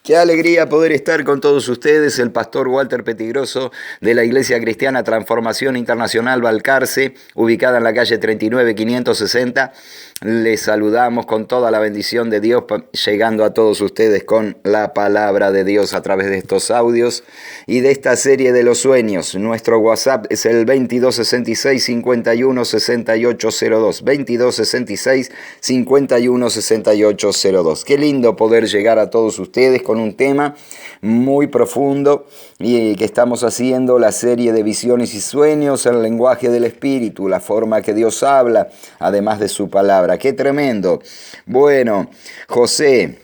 Qué alegría poder estar con todos ustedes, el pastor Walter Petigroso de la Iglesia Cristiana Transformación Internacional Balcarce, ubicada en la calle 39.560. Les saludamos con toda la bendición de Dios, llegando a todos ustedes con la palabra de Dios a través de estos audios y de esta serie de los sueños. Nuestro WhatsApp es el 2266-516802, 2266-516802. Qué lindo poder llegar a todos ustedes con un tema muy profundo y que estamos haciendo la serie de visiones y sueños, el lenguaje del Espíritu, la forma que Dios habla, además de su palabra. ¡Qué tremendo! Bueno, José,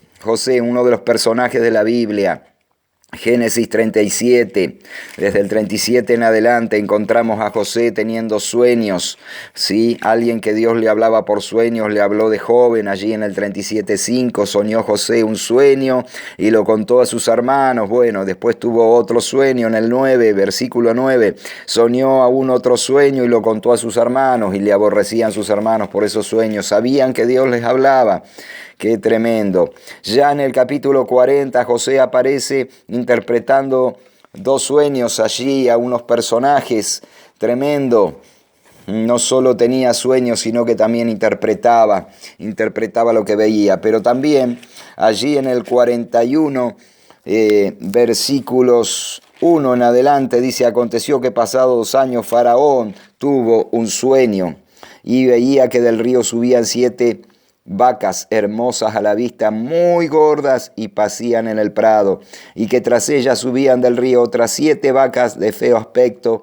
uno de los personajes de la Biblia. Génesis 37, desde el 37 en adelante encontramos a José teniendo sueños, ¿sí? Alguien que Dios le hablaba por sueños, le habló de joven, allí en el 37:5 soñó José un sueño y lo contó a sus hermanos. Bueno, después tuvo otro sueño en el 9, versículo 9, soñó aún otro sueño y lo contó a sus hermanos y le aborrecían sus hermanos por esos sueños, sabían que Dios les hablaba. ¡Qué tremendo! Ya en el capítulo 40 José aparece interpretando dos sueños allí a unos personajes. Tremendo. No solo tenía sueños, sino que también interpretaba lo que veía. Pero también allí en el 41, versículos 1 en adelante, dice: aconteció que pasados 2 años Faraón tuvo un sueño y veía que del río subían 7 vacas hermosas a la vista, muy gordas, y pacían en el prado, y que tras ellas subían del río otras 7 vacas de feo aspecto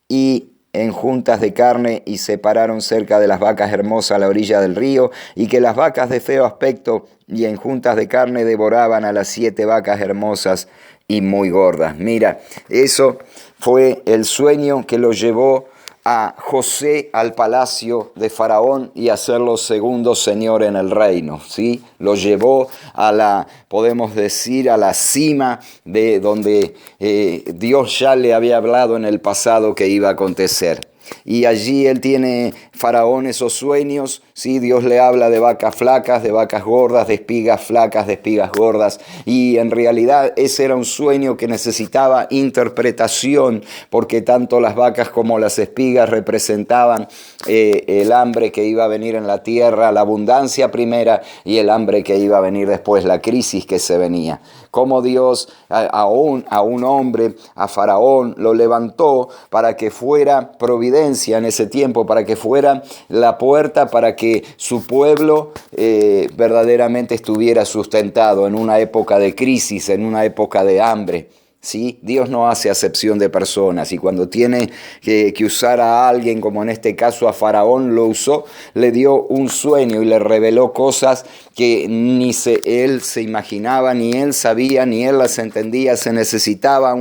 y en juntas de carne, y se pararon cerca de las vacas hermosas a la orilla del río, y que las vacas de feo aspecto y en juntas de carne devoraban a las 7 vacas hermosas y muy gordas. Mira, eso fue el sueño que lo llevó a José al palacio de Faraón y a hacerlo segundo señor en el reino, ¿sí? Lo llevó a la, podemos decir, a la cima de donde Dios ya le había hablado en el pasado que iba a acontecer. Y allí Faraón esos sueños, ¿sí? Dios le habla de vacas flacas, de vacas gordas, de espigas flacas, de espigas gordas. Y en realidad ese era un sueño que necesitaba interpretación, porque tanto las vacas como las espigas representaban el hambre que iba a venir en la tierra, la abundancia primera, y el hambre que iba a venir después, la crisis que se venía. Como Dios a un hombre, a Faraón, lo levantó para que fuera providencia en ese tiempo, para que fuera la puerta para que su pueblo verdaderamente estuviera sustentado en una época de crisis, en una época de hambre. ¿Sí? Dios no hace acepción de personas, y cuando tiene que usar a alguien, como en este caso a Faraón lo usó, le dio un sueño y le reveló cosas que ni él se imaginaba, ni él sabía, ni él las entendía. Se necesitaba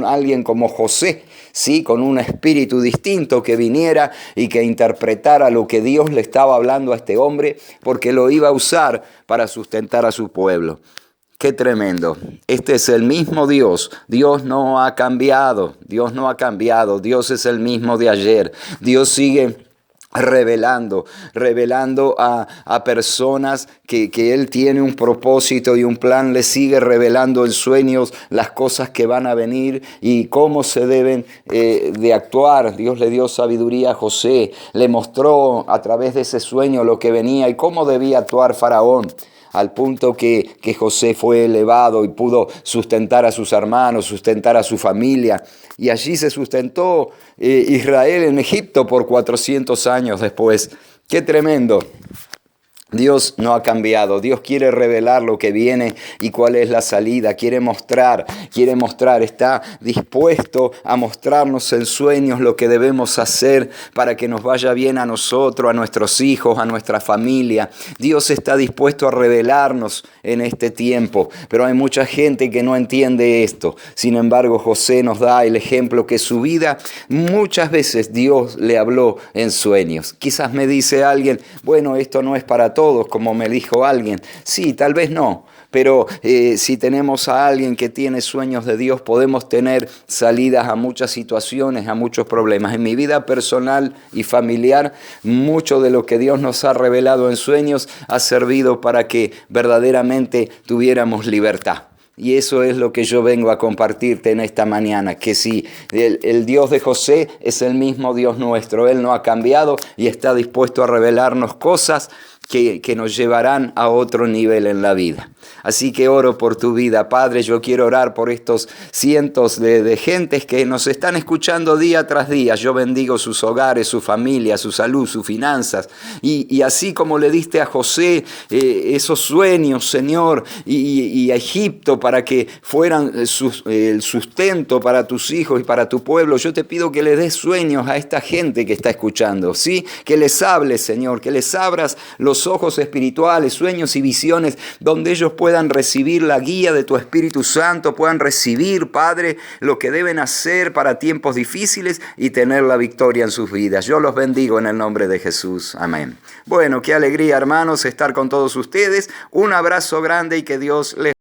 alguien como José, ¿sí? Con un espíritu distinto que viniera y que interpretara lo que Dios le estaba hablando a este hombre, porque lo iba a usar para sustentar a su pueblo. ¡Qué tremendo! Este es el mismo Dios. Dios no ha cambiado. Dios es el mismo de ayer. Dios sigue revelando a personas que Él tiene un propósito y un plan. Le sigue revelando en sueños las cosas que van a venir y cómo se deben de actuar. Dios le dio sabiduría a José. Le mostró a través de ese sueño lo que venía y cómo debía actuar Faraón, al punto que José fue elevado y pudo sustentar a sus hermanos, sustentar a su familia. Y allí se sustentó Israel en Egipto por 400 años después. ¡Qué tremendo! Dios no ha cambiado. Dios quiere revelar lo que viene y cuál es la salida. Quiere mostrar, está dispuesto a mostrarnos en sueños lo que debemos hacer para que nos vaya bien a nosotros, a nuestros hijos, a nuestra familia. Dios está dispuesto a revelarnos en este tiempo, pero hay mucha gente que no entiende esto. Sin embargo, José nos da el ejemplo que su vida muchas veces Dios le habló en sueños. Quizás me dice alguien: bueno, esto no es para todos, como me dijo alguien. Sí, tal vez no, pero si tenemos a alguien que tiene sueños de Dios, podemos tener salidas a muchas situaciones, a muchos problemas. En mi vida personal y familiar, mucho de lo que Dios nos ha revelado en sueños ha servido para que verdaderamente tuviéramos libertad. Y eso es lo que yo vengo a compartirte en esta mañana, que si el Dios de José es el mismo Dios nuestro, Él no ha cambiado y está dispuesto a revelarnos cosas que nos llevarán a otro nivel en la vida. Así que oro por tu vida, Padre. Yo quiero orar por estos cientos de gentes que nos están escuchando día tras día. Yo bendigo sus hogares, su familia, su salud, sus finanzas. Y así como le diste a José esos sueños, Señor, y a Egipto para que fueran el sustento para tus hijos y para tu pueblo, yo te pido que le des sueños a esta gente que está escuchando, ¿sí? Que les hables, Señor, que les abras los ojos espirituales, sueños y visiones, donde ellos puedan recibir la guía de tu Espíritu Santo, puedan recibir, Padre, lo que deben hacer para tiempos difíciles y tener la victoria en sus vidas. Yo los bendigo en el nombre de Jesús. Amén. Bueno, qué alegría, hermanos, estar con todos ustedes. Un abrazo grande y que Dios les